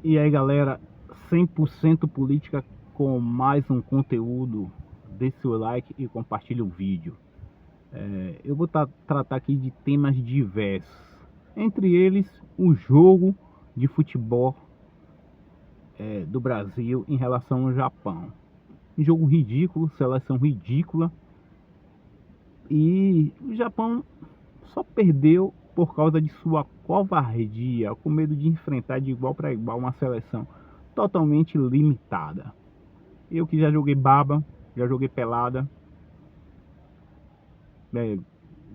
E aí galera, 100% política com mais um conteúdo. Dê seu like e compartilhe o vídeo. Eu vou tratar aqui de temas diversos, entre eles o jogo de futebol do Brasil em relação ao Japão. Um jogo ridículo, seleção ridícula, e o Japão só perdeu por causa de sua covardia, com medo de enfrentar de igual para igual uma seleção totalmente limitada. Eu que já joguei baba, já joguei pelada,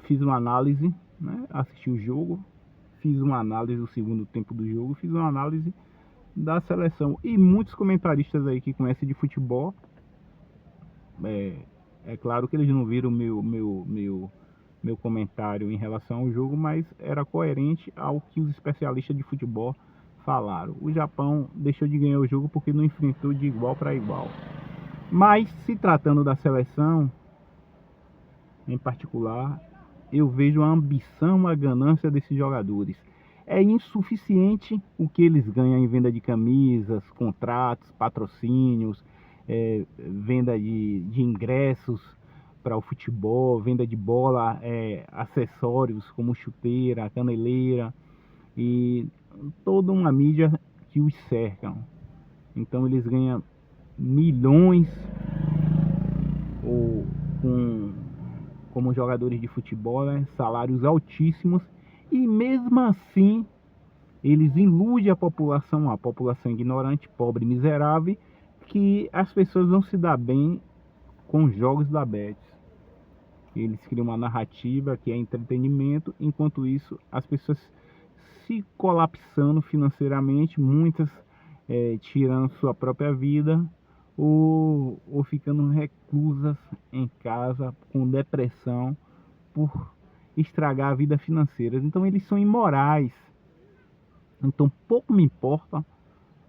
fiz uma análise, né? Assisti o jogo, fiz uma análise do segundo tempo do jogo, fiz uma análise da seleção. E muitos comentaristas aí que conhecem de futebol, é claro que eles não viram meu comentário em relação ao jogo, mas era coerente ao que os especialistas de futebol falaram. O Japão deixou de ganhar o jogo porque não enfrentou de igual para igual. Mas se tratando da seleção em particular, eu vejo a ambição, a ganância desses jogadores. É insuficiente o que eles ganham em venda de camisas, contratos, patrocínios, venda de ingressos para o futebol, venda de bola, acessórios como chuteira, caneleira e toda uma mídia que os cercam. Então eles ganham milhões ou como jogadores de futebol, né? Salários altíssimos, e mesmo assim eles iludem a população ignorante, pobre, miserável, que as pessoas vão se dar bem com os jogos da Bet. Eles criam uma narrativa que é entretenimento, enquanto isso as pessoas se colapsando financeiramente, muitas tirando sua própria vida, ou ficando reclusas em casa com depressão por estragar a vida financeira. Então eles são imorais. Então pouco me importa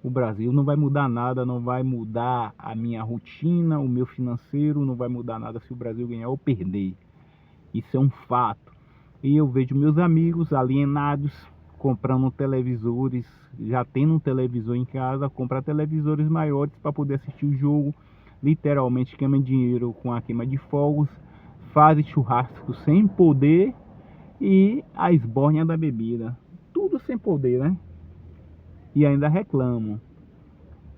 o Brasil, não vai mudar nada, não vai mudar a minha rotina, o meu financeiro, não vai mudar nada se o Brasil ganhar ou perder. Isso é um fato. E eu vejo meus amigos alienados comprando televisores, já tendo um televisor em casa, comprar televisores maiores para poder assistir o jogo. Literalmente queima dinheiro com a queima de fogos, fazem churrasco sem poder e a esbórnia da bebida. Tudo sem poder, né? E ainda reclamam.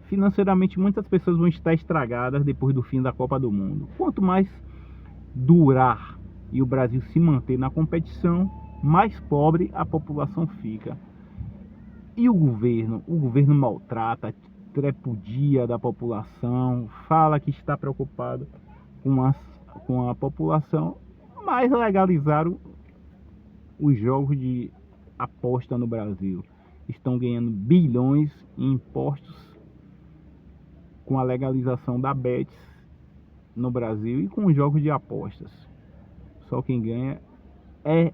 Financeiramente muitas pessoas vão estar estragadas depois do fim da Copa do Mundo. Quanto mais durar e o Brasil se manter na competição, mais pobre a população fica. E o governo maltrata, trepudia da população, fala que está preocupado com a população, mas legalizaram os jogos de aposta no Brasil. Estão ganhando bilhões em impostos com a legalização da Bet no Brasil e com os jogos de apostas. Só quem ganha é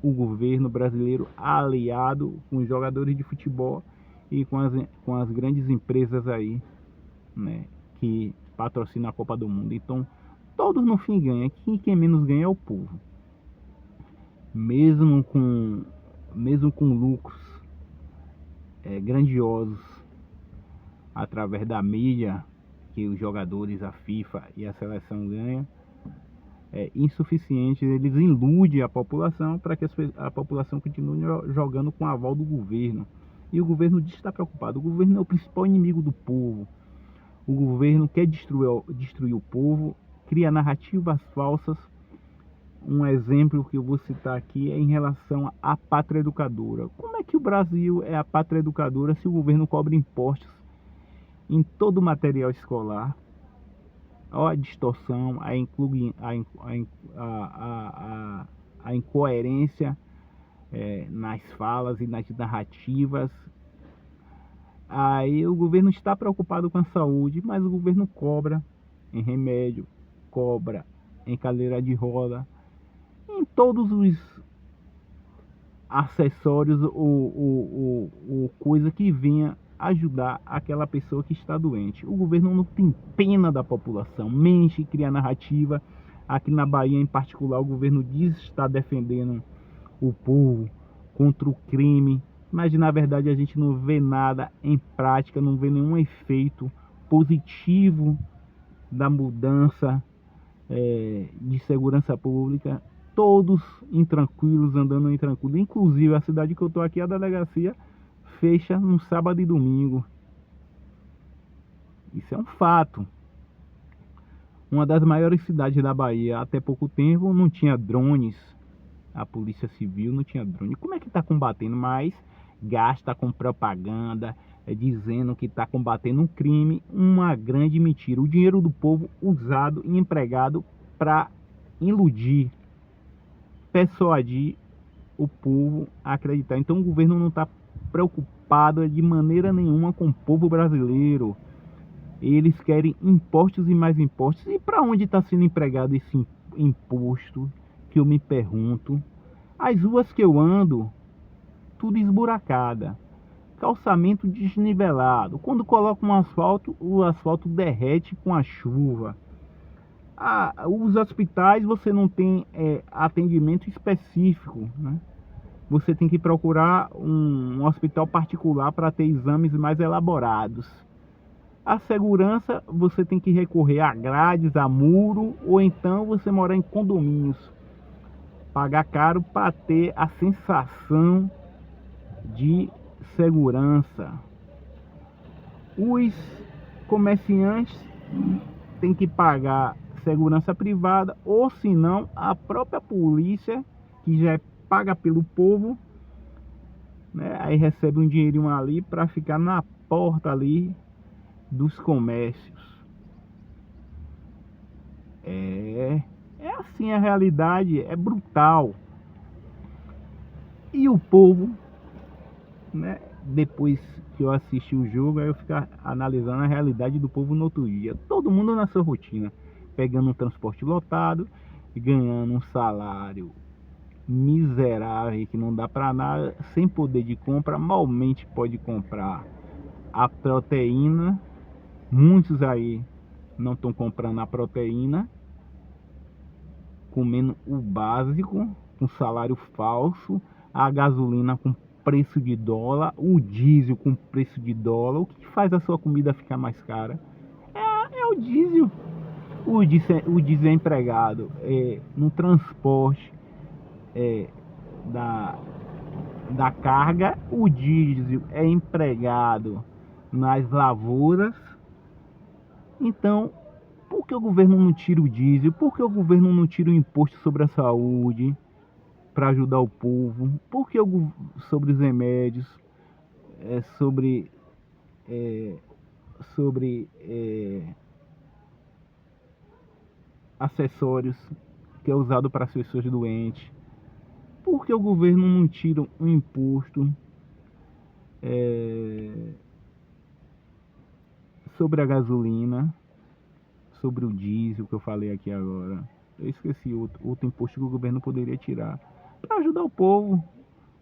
o governo brasileiro, aliado com os jogadores de futebol e com as grandes empresas aí, né, que patrocinam a Copa do Mundo. Então todos no fim ganham. Quem menos ganha é o povo. Mesmo com lucros grandiosos através da mídia que os jogadores, a FIFA e a seleção ganham, é insuficiente. Eles iludem a população para que a população continue jogando com o aval do governo. E o governo diz que está preocupado. O governo é o principal inimigo do povo. O governo quer destruir o povo, cria narrativas falsas. Um exemplo que eu vou citar aqui é em relação à pátria educadora. Como é que o Brasil é a pátria educadora se o governo cobra impostos em todo o material escolar? Olha a distorção, a incoerência nas falas e nas narrativas. Aí o governo está preocupado com a saúde, mas o governo cobra em remédio, cobra em cadeira de roda, em todos os acessórios ou coisa que venha ajudar aquela pessoa que está doente. O governo não tem pena da população, mente e cria narrativa. Aqui na Bahia em particular, o governo diz estar defendendo o povo contra o crime, mas na verdade a gente não vê nada em prática, não vê nenhum efeito positivo da mudança de segurança pública. Todos intranquilos, andando intranquilos. Inclusive a cidade que eu tô aqui, a delegacia, fecha no sábado e domingo. Isso é um fato. Uma das maiores cidades da Bahia, até pouco tempo, não tinha drones. A Polícia Civil não tinha drone. Como é que está combatendo? Mas gasta com propaganda, dizendo que está combatendo um crime. Uma grande mentira. O dinheiro do povo usado e empregado para iludir, persuadir o povo a acreditar. Então o governo não está preocupado de maneira nenhuma com o povo brasileiro. Eles querem impostos e mais impostos. E para onde está sendo empregado esse imposto? Que eu me pergunto. As ruas que eu ando, tudo esburacada, calçamento desnivelado. Quando coloca um asfalto, o asfalto derrete com a chuva. Os hospitais você não tem atendimento específico, né? Você tem que procurar um hospital particular para ter exames mais elaborados. A segurança, você tem que recorrer a grades, a muro, ou então você morar em condomínios. Pagar caro para ter a sensação de segurança. Os comerciantes têm que pagar segurança privada, ou senão a própria polícia, que já é paga pelo povo, né? Aí recebe um dinheirinho ali para ficar na porta ali dos comércios. É assim a realidade, é brutal. E o povo, né, depois que eu assisti o jogo, aí eu fico analisando a realidade do povo no outro dia. Todo mundo na sua rotina, pegando um transporte lotado, ganhando um salário miserável que não dá para nada, sem poder de compra, malmente pode comprar a proteína. Muitos aí não estão comprando a proteína, comendo o básico, com salário falso, a gasolina com preço de dólar, o diesel com preço de dólar. O que faz a sua comida ficar mais cara? É o diesel. O diesel é empregado no transporte da carga, o diesel é empregado nas lavouras. Então, por que o governo não tira o diesel? Por que o governo não tira o imposto sobre a saúde para ajudar o povo? Por que sobre os remédios, sobre acessórios que é usado para as pessoas doentes? Por que o governo não tira um imposto sobre a gasolina, sobre o diesel que eu falei aqui agora? Eu esqueci outro imposto que o governo poderia tirar para ajudar o povo.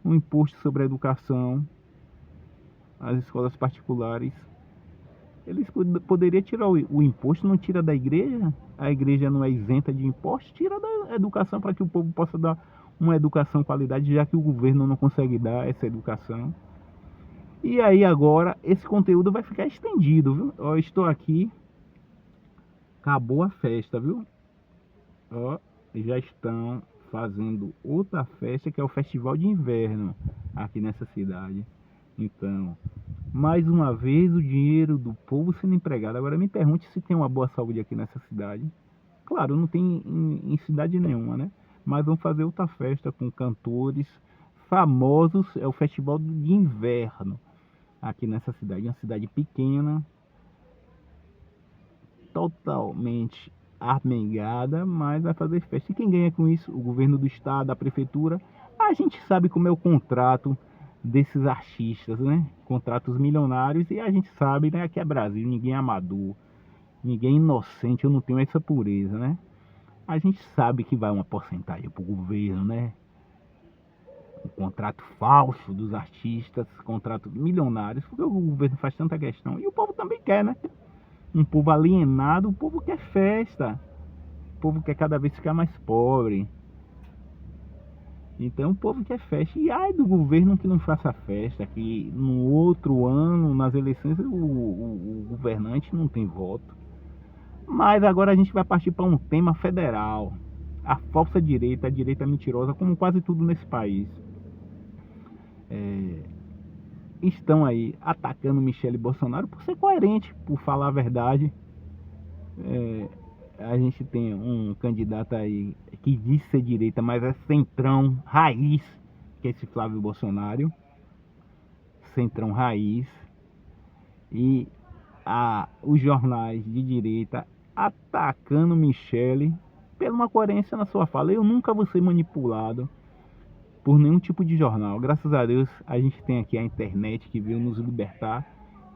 Um imposto sobre a educação, as escolas particulares. Eles poderiam tirar o imposto, não tira da igreja. A igreja não é isenta de imposto, tira da educação para que o povo possa dar uma educação de qualidade, já que o governo não consegue dar essa educação. E aí agora esse conteúdo vai ficar estendido, viu? Ó, estou aqui, acabou a festa, viu? Ó, já estão fazendo outra festa, que é o Festival de Inverno aqui nessa cidade. Então, mais uma vez o dinheiro do povo sendo empregado. Agora me pergunte se tem uma boa saúde aqui nessa cidade. Claro, não tem em cidade nenhuma, né? Mas vão fazer outra festa com cantores famosos. É o Festival de Inverno aqui nessa cidade. Uma cidade pequena, totalmente armengada, mas vai fazer festa. E quem ganha com isso? O governo do estado, a prefeitura. A gente sabe como é o contrato desses artistas, né? Contratos milionários. E a gente sabe, né, que é Brasil, ninguém é amador, ninguém é inocente. Eu não tenho essa pureza, né? A gente sabe que vai uma porcentagem pro governo, né? O contrato falso dos artistas, contratos milionários, porque o governo faz tanta questão. E o povo também quer, né? Um povo alienado, o povo quer festa. O povo quer cada vez ficar mais pobre. Então o povo quer festa. E ai do governo que não faça festa, que no outro ano, nas eleições, o governante não tem voto. Mas agora a gente vai partir para um tema federal. A falsa direita, a direita mentirosa, como quase tudo nesse país. Estão aí atacando Michele Bolsonaro por ser coerente, por falar a verdade. A gente tem um candidato aí que diz ser direita, mas é centrão raiz, que é esse Flávio Bolsonaro. Centrão raiz. E os jornais de direita atacando Michele pela uma coerência na sua fala. Eu nunca vou ser manipulado por nenhum tipo de jornal. Graças a Deus a gente tem aqui a internet que veio nos libertar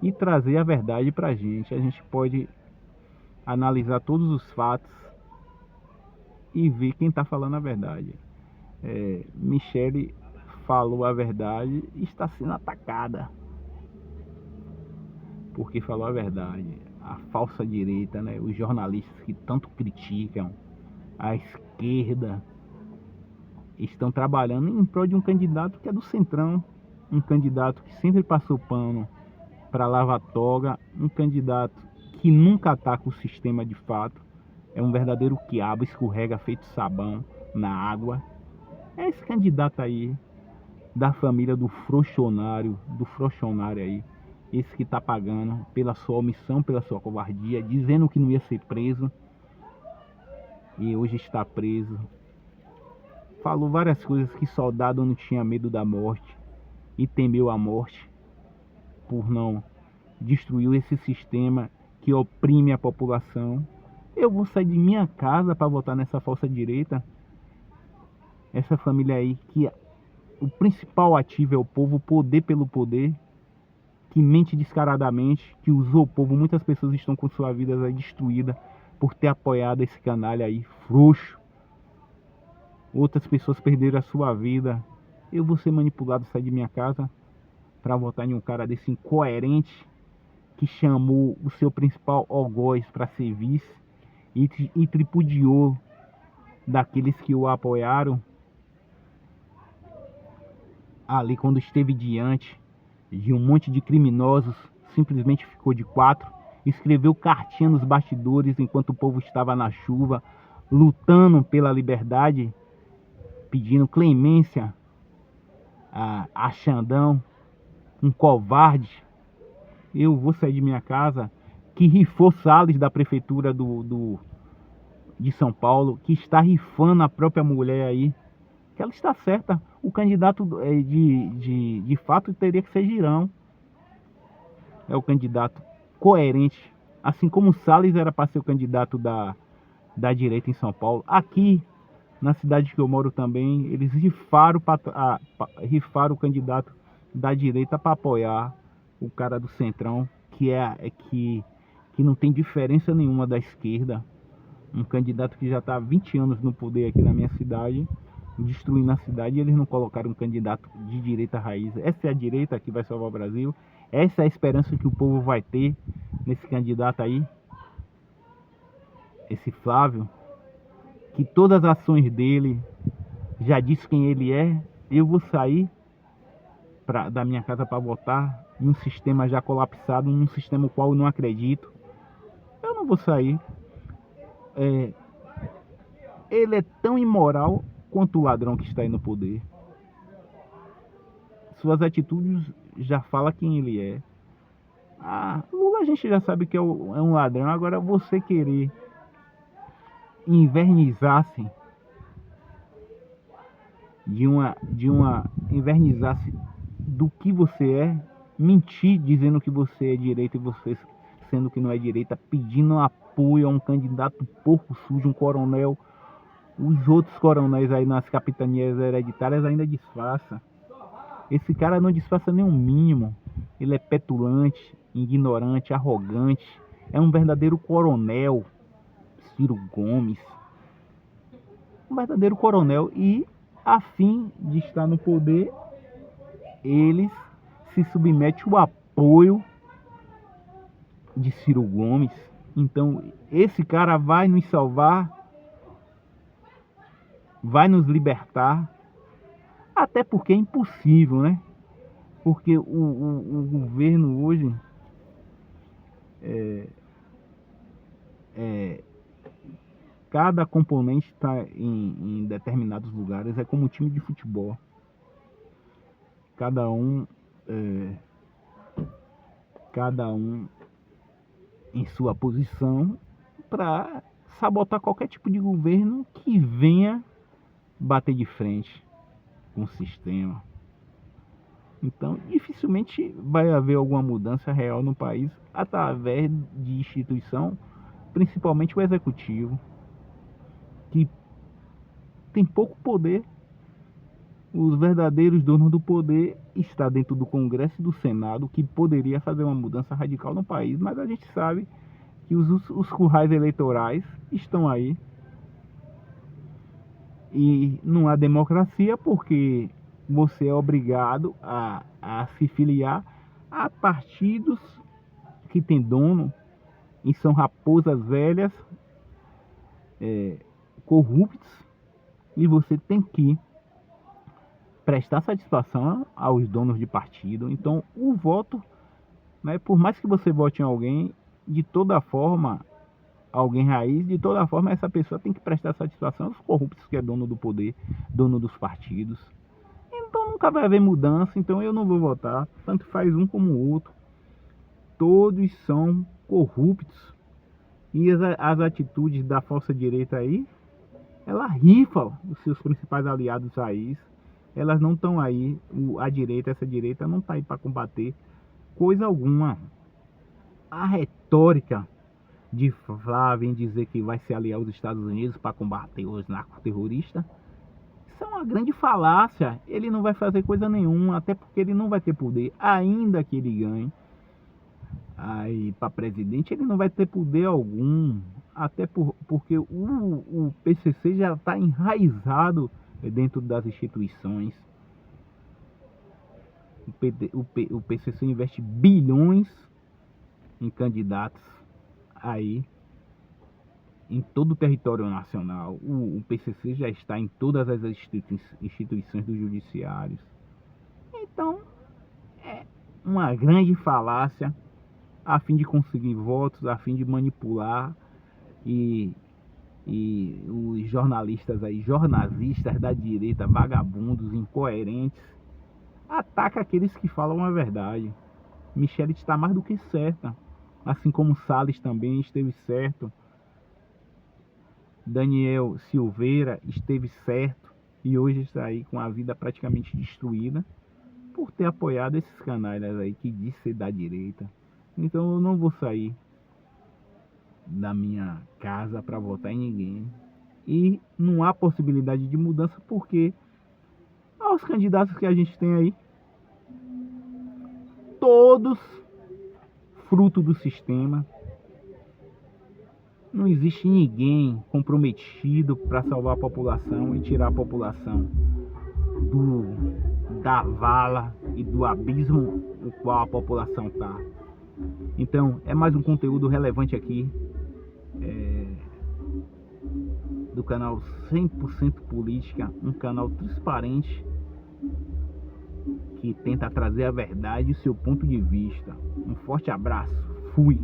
e trazer a verdade pra gente. A gente pode analisar todos os fatos e ver quem está falando a verdade. Michele falou a verdade e está sendo atacada porque falou a verdade. A falsa direita, né? Os jornalistas que tanto criticam a esquerda estão trabalhando em prol de um candidato que é do centrão, um candidato que sempre passou pano para lava-toga, um candidato que nunca ataca o sistema de fato, é um verdadeiro quiabo, escorrega feito sabão na água. É esse candidato aí da família do frouxonário aí, esse que tá pagando pela sua omissão, pela sua covardia, dizendo que não ia ser preso e hoje está preso. Falou várias coisas, que soldado não tinha medo da morte e temeu a morte por não destruir esse sistema que oprime a população. Eu vou sair de minha casa para votar nessa falsa direita, essa família aí que o principal ativo é o povo, poder pelo poder, que mente descaradamente, que usou o povo. Muitas pessoas estão com sua vida aí destruída por ter apoiado esse canalha aí, frouxo. Outras pessoas perderam a sua vida. Eu vou ser manipulado, sair de minha casa para votar em um cara desse incoerente, que chamou o seu principal algoz para ser vice e tripudiou daqueles que o apoiaram ali quando esteve diante de um monte de criminosos. Simplesmente ficou de quatro, escreveu cartinha nos bastidores enquanto o povo estava na chuva, lutando pela liberdade, pedindo clemência a Xandão, um covarde. Eu vou sair de minha casa, que rifou Salles da prefeitura de São Paulo, que está rifando a própria mulher aí, que ela está certa. O candidato de fato teria que ser Girão. É o candidato coerente, assim como Salles era para ser o candidato da direita em São Paulo. Aqui na cidade que eu moro também, eles rifaram o candidato da direita para apoiar o cara do centrão, que não tem diferença nenhuma da esquerda. Um candidato que já está há 20 anos no poder aqui na minha cidade, destruindo a cidade, e eles não colocaram um candidato de direita raiz. Essa é a direita que vai salvar o Brasil. Essa é a esperança que o povo vai ter nesse candidato aí, esse Flávio, que todas as ações dele já disse quem ele é. Eu vou sair da minha casa para votar em um sistema já colapsado, num sistema no qual eu não acredito. Eu não vou sair. Ele é tão imoral quanto o ladrão que está aí no poder. Suas atitudes já falam quem ele é. Lula a gente já sabe que é um ladrão. Agora você querer invernizar-se invernizar-se do que você é, mentir dizendo que você é direita e você sendo que não é direita, pedindo apoio a um candidato porco sujo, um coronel. Os outros coronéis aí nas capitanias hereditárias ainda disfarçam. Esse cara não disfarça nem o mínimo. Ele é petulante, ignorante, arrogante. É um verdadeiro coronel, Ciro Gomes. Um verdadeiro coronel. E, a fim de estar no poder, eles se submetem ao apoio de Ciro Gomes. Então, esse cara vai nos salvar, vai nos libertar, Até porque é impossível, né? Porque o governo hoje cada componente está em determinados lugares, é como um time de futebol. Cada um, cada um em sua posição para sabotar qualquer tipo de governo que venha bater de frente com o sistema. Então, dificilmente vai haver alguma mudança real no país através de instituição, principalmente o executivo, que tem pouco poder. Os verdadeiros donos do poder estão dentro do Congresso e do Senado, que poderia fazer uma mudança radical no país, mas a gente sabe que os currais eleitorais estão aí e não há democracia porque você é obrigado a se filiar a partidos que têm dono e são raposas velhas, corruptos, e você tem que prestar satisfação aos donos de partido. Então o voto, né, por mais que você vote em alguém, de toda forma, alguém raiz, de toda forma essa pessoa tem que prestar satisfação aos corruptos que é dono do poder, dono dos partidos. Então nunca vai haver mudança, então eu não vou votar, tanto faz um como o outro. Todos são corruptos. E as atitudes da força direita aí, ela rifa os seus principais aliados raiz. Elas não estão aí, a direita, essa direita não está aí para combater coisa alguma. A retórica de Flávio em dizer que vai se aliar aos Estados Unidos para combater os narcoterroristas, isso é uma grande falácia. Ele não vai fazer coisa nenhuma, até porque ele não vai ter poder, ainda que ele ganhe aí para presidente, ele não vai ter poder algum, até porque o PCC já está enraizado dentro das instituições. O PCC investe bilhões em candidatos aí em todo o território nacional. O PCC já está em todas as instituições do judiciário. Então é uma grande falácia a fim de conseguir votos, a fim de manipular, e os jornalistas aí, jornalistas da direita, vagabundos, incoerentes, ataca aqueles que falam a verdade. Michele está mais do que certa, assim como Salles também esteve certo, Daniel Silveira esteve certo e hoje está aí com a vida praticamente destruída por ter apoiado esses canalhas aí que diz ser da direita. Então eu não vou sair da minha casa para votar em ninguém. E não há possibilidade de mudança porque os candidatos que a gente tem aí, todos fruto do sistema. Não existe ninguém comprometido para salvar a população e tirar a população da vala e do abismo no qual a população está. Então é mais um conteúdo relevante aqui do canal 100% Política, um canal transparente que tenta trazer a verdade e o seu ponto de vista. Um forte abraço, fui!